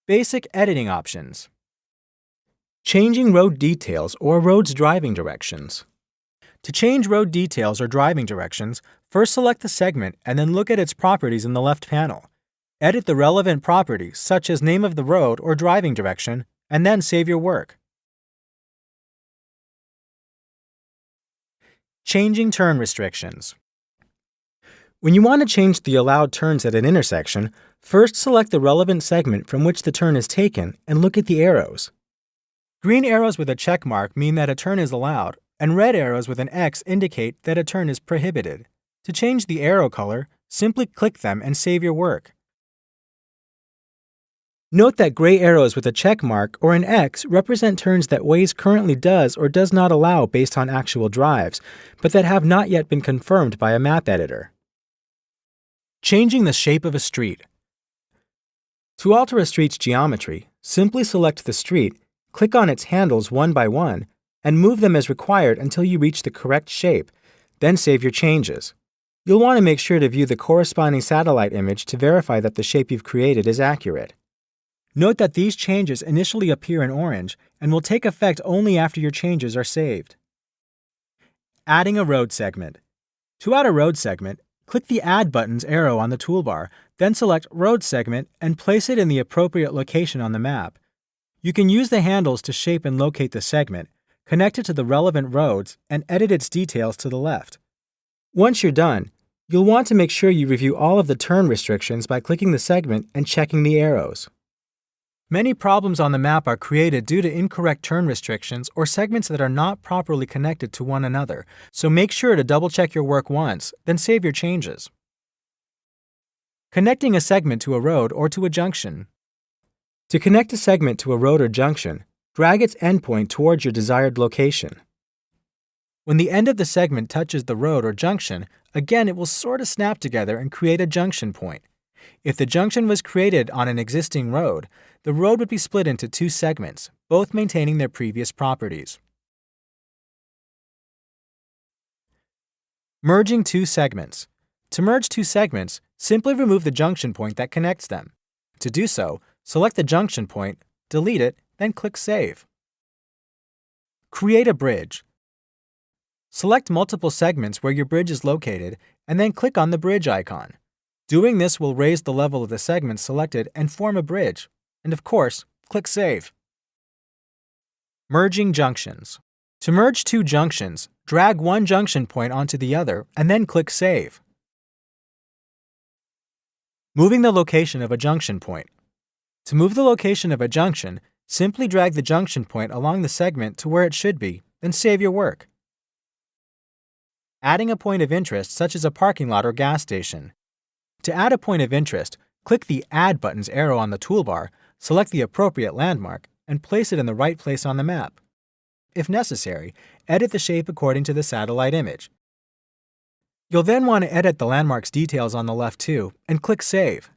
Basic editing options. Changing road details or road's driving directions. To change road details or driving directions, first select the segment and then look at its properties in the left panel. Edit the relevant properties, such as name of the road or driving direction, and then save your work. Changing turn restrictions. When you want to change the allowed turns at an intersection, first select the relevant segment from which the turn is taken and look at the arrows. Green arrows with a check mark mean that a turn is allowed, and red arrows with an X indicate that a turn is prohibited. To change the arrow color, simply click them and save your work. Note that gray arrows with a check mark or an X represent turns that Waze currently does or does not allow based on actual drives, but that have not yet been confirmed by a map editor. Changing the shape of a street. To alter a street's geometry, simply select the street, click on its handles one by one, and move them as required until you reach the correct shape, then save your changes. You'll want to make sure to view the corresponding satellite image to verify that the shape you've created is accurate. Note that these changes initially appear in orange and will take effect only after your changes are saved. Adding a road segment. To add a road segment, click the Add button's arrow on the toolbar, then select Road Segment and place it in the appropriate location on the map. You can use the handles to shape and locate the segment, connect it to the relevant roads, and edit its details to the left. Once you're done, you'll want to make sure you review all of the turn restrictions by clicking the segment and checking the arrows. Many problems on the map are created due to incorrect turn restrictions or segments that are not properly connected to one another, so make sure to double-check your work once, then save your changes. Connecting a segment to a road or to a junction. To connect a segment to a road or junction, drag its endpoint towards your desired location. When the end of the segment touches the road or junction, again it will sort of snap together and create a junction point. If the junction was created on an existing road, the road would be split into two segments, both maintaining their previous properties. Merging two segments. To merge two segments, simply remove the junction point that connects them. To do so, select the junction point, delete it, then click Save. Create a bridge. Select multiple segments where your bridge is located, and then click on the bridge icon. Doing this will raise the level of the segment selected and form a bridge. And of course, click Save. Merging junctions. To merge two junctions, drag one junction point onto the other and then click Save. Moving the location of a junction point. To move the location of a junction, simply drag the junction point along the segment to where it should be, then save your work. Adding a point of interest such as a parking lot or gas station. To add a point of interest, click the Add button's arrow on the toolbar, select the appropriate landmark, and place it in the right place on the map. If necessary, edit the shape according to the satellite image. You'll then want to edit the landmark's details on the left too, and click Save.